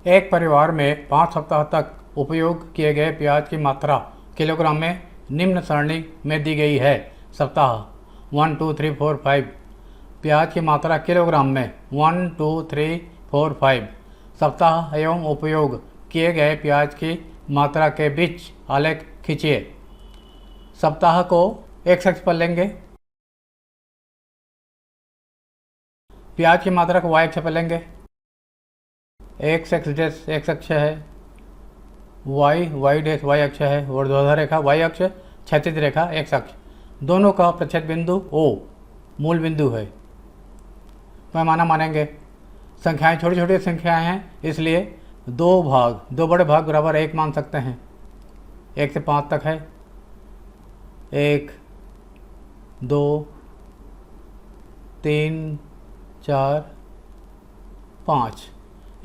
एक परिवार में 5 सप्ताह तक उपयोग किए गए प्याज की मात्रा किलोग्राम में निम्न सारणी में दी गई है। सप्ताह 1 2 3 4 5 प्याज की मात्रा किलोग्राम में 1 2 3 4 5 सप्ताह एवं उपयोग किए गए प्याज की मात्रा के बीच आलेख खींचिए। सप्ताह को एक्स अक्ष पर लेंगे, प्याज की मात्रा को वाई अक्ष पर लेंगे। एक्स डैश एक्स अक्ष है, वाई डैश वाई अक्ष है, ऊर्ध्वाधर रेखा वाई अक्ष, क्षैतिज रेखा एक्स अक्ष। दोनों का प्रच्छेद बिंदु ओ मूल बिंदु है। पैमाना मानेंगे। संख्याएं छोटी छोटी संख्याएं हैं, इसलिए दो बड़े भाग बराबर 1 मान सकते हैं। 1 से 5 तक है। 1 2 3 4 5।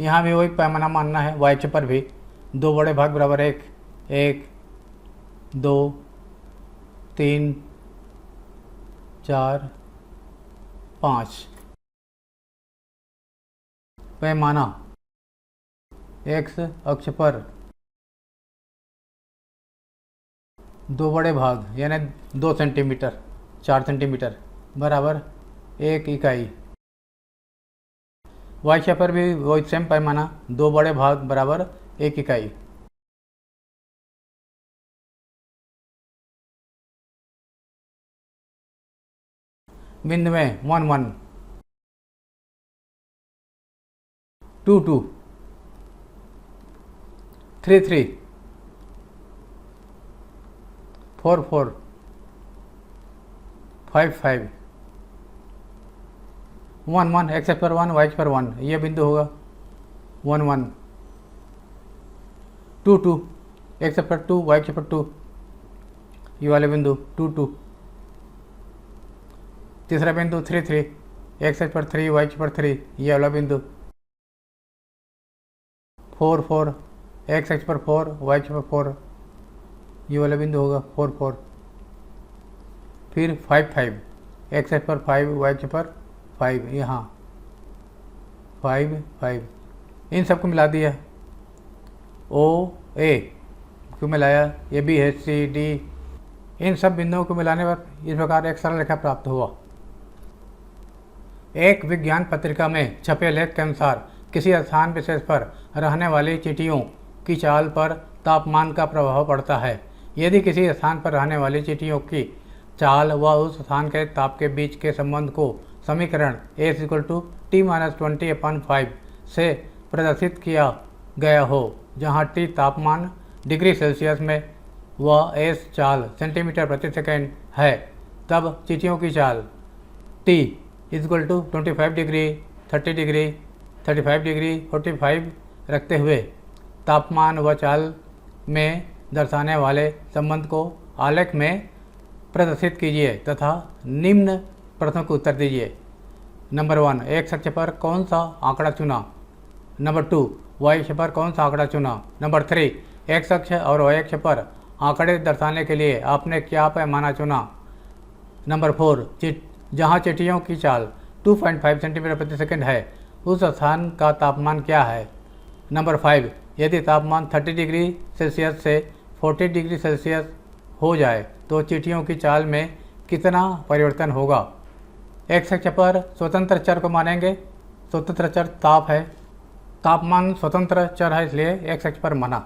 यहाँ भी वही पैमाना मानना है। वाई अक्ष पर भी 2 बड़े भाग बराबर 1 1 2 3 4 5। पैमाना एक्स अक्ष पर 2 बड़े भाग यानी 2 सेंटीमीटर 4 सेंटीमीटर बराबर 1 इकाई। वाई अक्ष पर भी वही सेम पैमाना 2 बड़े भाग बराबर 1 इकाई। बिंदु में 1 1 2 2 3 3 4 4 5 5 1 1 एक्स पर 1 वाई पर 1 ये बिंदु होगा। 1 1 2 2 एक्स पर 2 वाई पर 2 ये वाले बिंदु 2 2। तीसरा बिंदु 3 3 एक्स पर 3 वाई पर 3 ये वाला बिंदु। 4 4 एक्स पर 4 वाई पर 4 ये वाला बिंदु होगा 4 4। फिर 5 5 एक्स पर 5 वाई पर 5 यहाँ 5 5। इन सबको मिला दिया। ओ ए को मिलाया, ये भी है सी डी। इन सब बिंदुओं को मिलाने पर इस प्रकार एक सरल रेखा प्राप्त हुआ। एक विज्ञान पत्रिका में छपे लेख के अनुसार किसी स्थान विशेष पर रहने वाली चींटियों की चाल पर तापमान का प्रभाव पड़ता है। यदि किसी स्थान पर रहने वाली चींटियों की चाल व उस स्थान के ताप के बीच के संबंध को समीकरण A=T-20/5 से प्रदर्शित किया गया हो, जहाँ T तापमान डिग्री सेल्सियस में व S चाल सेंटीमीटर प्रति सेकेंड है, तब चींटियों की चाल T=25 डिग्री 30 डिग्री 35 डिग्री 45 रखते हुए तापमान व चाल में दर्शाने वाले संबंध को आलेख में प्रदर्शित कीजिए तथा निम्न प्रश्नों को उत्तर दीजिए। नंबर 1 एक्स अक्ष पर कौन सा आंकड़ा चुना। नंबर 2 वाई अक्ष पर कौन सा आंकड़ा चुना। नंबर 3 एक्स अक्ष और वाई अक्ष पर आंकड़े दर्शाने के लिए आपने क्या पैमाना चुना। नंबर 4 जहाँ चींटियों की चाल 2.5 सेंटीमीटर प्रति सेकंड है, उस स्थान का तापमान क्या है। नंबर 5 यदि तापमान 30 डिग्री सेल्सियस से 40 डिग्री सेल्सियस हो जाए तो चींटियों की चाल में कितना परिवर्तन होगा। एक्स अक्ष पर स्वतंत्र चर को मानेंगे। स्वतंत्र चर ताप है। तापमान स्वतंत्र चर है, इसलिए एक्स अक्ष पर माना।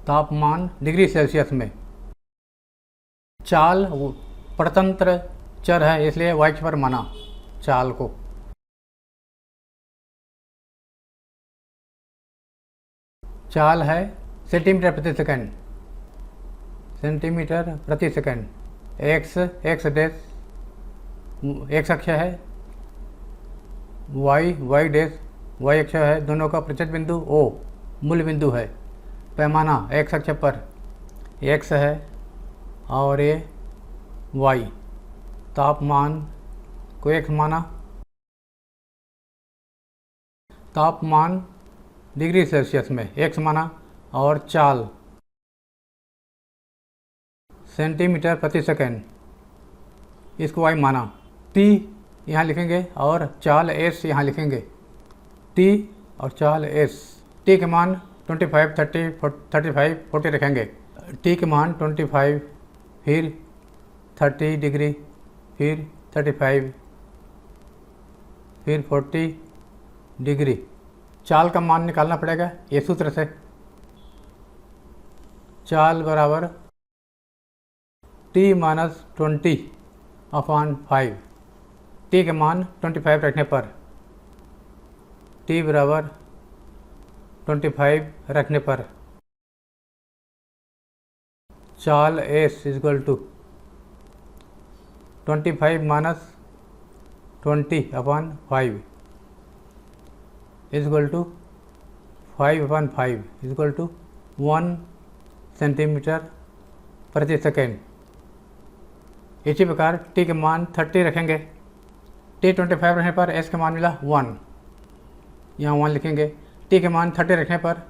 तापमान डिग्री सेल्सियस में। चाल परतंत्र चर है, इसलिए वाई अक्ष पर माना चाल को। चाल है सेंटीमीटर प्रति सेकंड। सेंटीमीटर प्रति सेकंड। एक्स डैश एक्स अक्ष है, वाई डैश वाई अक्ष है। दोनों का प्रच्छेद बिंदु ओ मूल बिंदु है। पैमाना एक्स अक्ष पर एक्स है और ये वाई। तापमान को एक्स माना। तापमान डिग्री सेल्सियस में एक्स माना और चाल सेंटीमीटर प्रति सेकंड, इसको वाई माना। टी यहाँ लिखेंगे और चाल एस यहाँ लिखेंगे। टी और चाल एस। टी के मान 25, 30, 35, 40 रखेंगे। टी के मान 25, फिर 30 डिग्री, फिर 35, फिर 40 डिग्री। चाल का मान निकालना पड़ेगा ये सूत्र से। चाल बराबर टी माइनस 20/5। टी के मान 25 रखने पर, टी बराबर 25 रखने पर चाल s equal to 25 minus 20/5 equal to 5/5 equal to 1 centimetre प्रति सेकेंड। इसी प्रकार टी के मान 30 रखेंगे। टी 25 रखने पर एस का मान मिला 1, यहाँ 1 लिखेंगे। टी के मान 30 रखने पर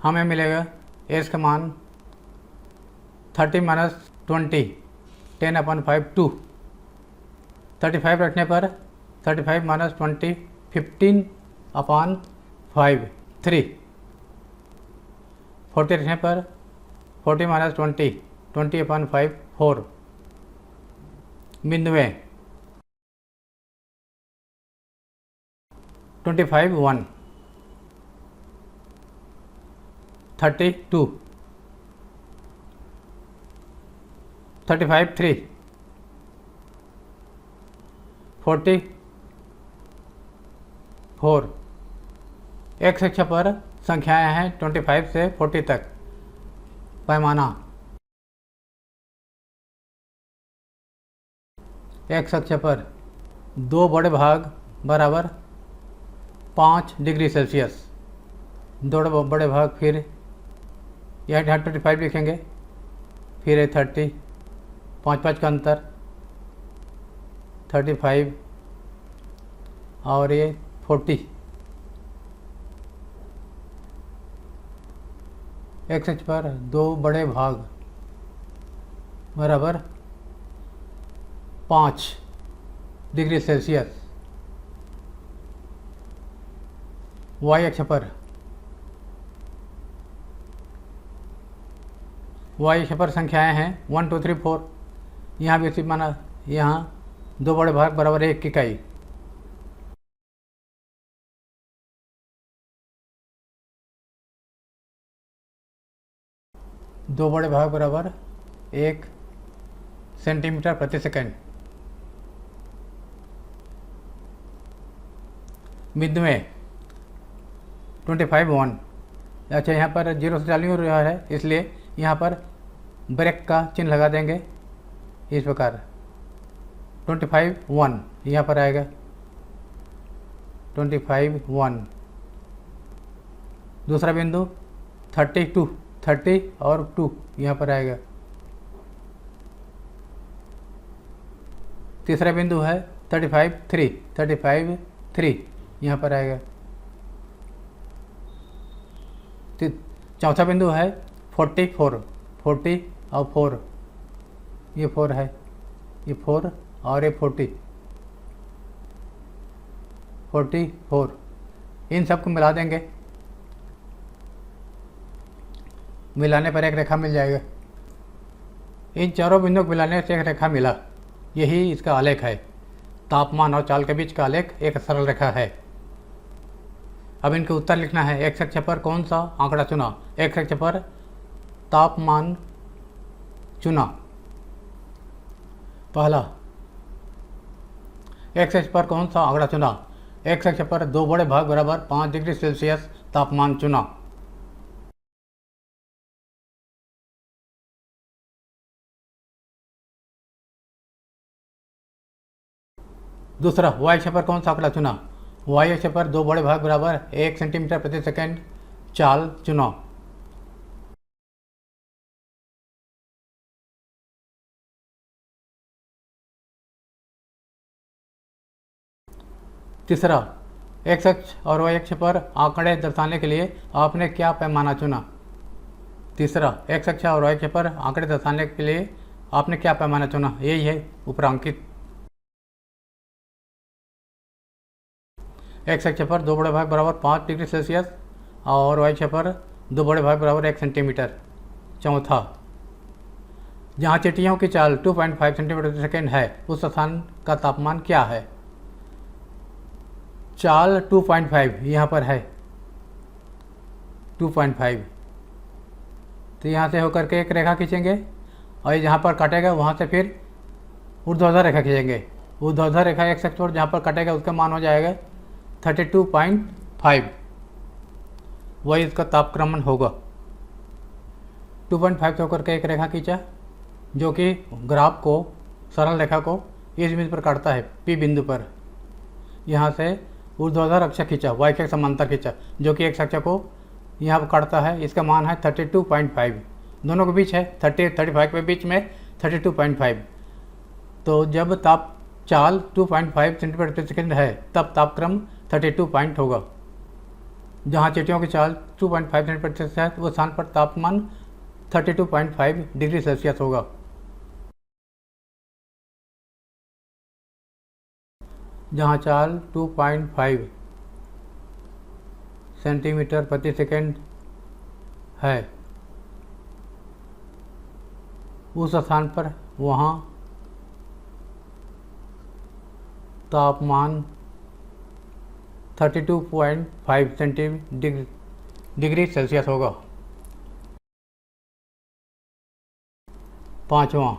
हमें मिलेगा एस का मान 30 माइनस 20, 10/5 2। 35 रखने पर 35 माइनस 20, 15/5 3। 40 रखने पर 40 माइनस 20, 20/5 4। बिंदुएं 25 1, 32, 35 3, 40 4। एक्स अक्ष पर संख्याएं हैं 25 से 40 तक। पैमाना एक्स अक्ष पर 2 बड़े भाग बराबर 5 डिग्री सेल्सियस। 2 बड़े भाग, फिर यह 25 लिखेंगे, फिर है 30, 5 का अंतर 35 और ये 40। एक्स अक्ष पर 2 बड़े भाग बराबर 5 डिग्री सेल्सियस। वाई अक्ष पर संख्याएं हैं 1 2 3 4। यहाँ भी उसी माना, यहाँ 2 बड़े भाग बराबर 1 इकाई। दो बड़े भाग बराबर 1 सेंटीमीटर प्रति सेकंड। बिंदुएं 25 1। अच्छा, यहाँ पर 0 से चालू हो रहा है, इसलिए यहाँ पर ब्रेक का चिन्ह लगा देंगे इस प्रकार। 25 1 यहाँ पर आएगा, 25 1। दूसरा बिंदु 32, 30 और 2 यहाँ पर आएगा। तीसरा बिंदु है 35 3, 35 3 यहाँ पर आएगा। चौथा बिंदु है 44, 40 और 4, ये 4 है, ये 4 और ये 40, 44। इन सबको मिला देंगे, मिलाने पर एक रेखा मिल जाएगा। इन चारों बिंदुओं को मिलाने से एक रेखा मिला, यही इसका आलेख है। तापमान और चाल के बीच का आलेख एक सरल रेखा है। अब इनके उत्तर लिखना है। एक्स अक्ष पर कौन सा आंकड़ा चुना? एक्स अक्ष पर तापमान चुना। पहला, एक्स अक्ष पर कौन सा आंकड़ा चुना? एक्स अक्ष पर 2 बड़े भाग बराबर 5 डिग्री सेल्सियस तापमान चुना। दूसरा, वाई अक्ष पर कौन सा आंकड़ा चुना? वाई अक्ष पर 2 बड़े भाग बराबर 1 सेंटीमीटर प्रति सेकंड चाल चुना। तीसरा, एक्स अक्ष और वाई अक्ष पर आंकड़े दर्शाने के लिए आपने क्या पैमाना चुना? तीसरा, एक्स अक्ष और वाई अक्ष पर आंकड़े दर्शाने के लिए आपने क्या पैमाना चुना? यही है ऊपरांकित। एक्स अक्ष पर 2 बड़े भाग बराबर 5 डिग्री सेल्सियस और वाई अक्ष पर 2 बड़े भाग बराबर 1 सेंटीमीटर। चौथा, जहाँ चींटियों की चाल 2.5 सेंटीमीटर प्रति सेकेंड है उस स्थान का तापमान क्या है? चाल 2.5 यहाँ पर है 2.5, तो यहाँ से होकर के एक रेखा खींचेंगे और जहाँ पर काटेगा वहाँ से फिर ऊर्ध्वाधर रेखा खींचेंगे। ऊर्ध्वाधर रेखा एक्स अक्ष पर जहाँ पर काटेगा उसका मान हो जाएगा 32.5, वही इसका तापक्रमण होगा। 2.5 से होकर के एक रेखा खींचा जो कि ग्राफ को, सरल रेखा को इस बिंदु पर काटता है पी बिंदु पर। यहाँ से ऊर्ध्वाधर अक्ष खींचा, वाई के समांतर खींचा जो कि एक्स अक्ष को यहाँ पर काटता है। इसका मान है 32.5, दोनों के बीच है 30-35 के बीच में 32.5। तो जब चाल 2.5 सेंटीमीटर प्रति सेकेंड है तब तापक्रम 32 पॉइंट होगा। जहाँ चींटियों की चाल 2.5 सेंटीमीटर प्रति सेकेंड है वो स्थान पर तापमान 32.5 डिग्री सेल्सियस होगा। जहाँ चाल 2.5 सेंटीमीटर प्रति सेकेंड है उस स्थान पर वहाँ तापमान 32.5 डिग्री सेल्सियस होगा। पाँचवां,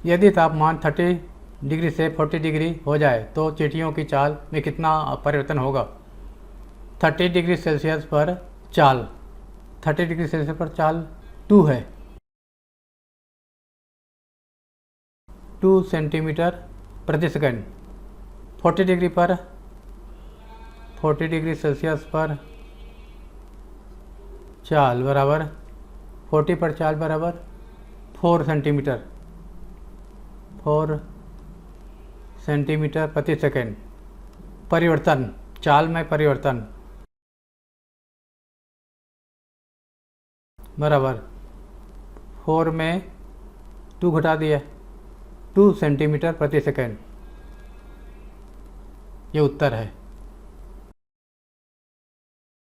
यदि तापमान 30 डिग्री से 40 डिग्री हो जाए तो चींटियों की चाल में कितना परिवर्तन होगा? 30 डिग्री सेल्सियस पर चाल 30 डिग्री सेल्सियस पर चाल 2 है, 2 सेंटीमीटर प्रति सेकेंड। 40 डिग्री पर 40 डिग्री सेल्सियस पर चाल बराबर 40 पर चाल बराबर 4 सेंटीमीटर 4 सेंटीमीटर प्रति सेकेंड। परिवर्तन, चाल में परिवर्तन बराबर 4 में 2 घटा दिया 2 सेंटीमीटर प्रति सेकेंड। ये उत्तर है।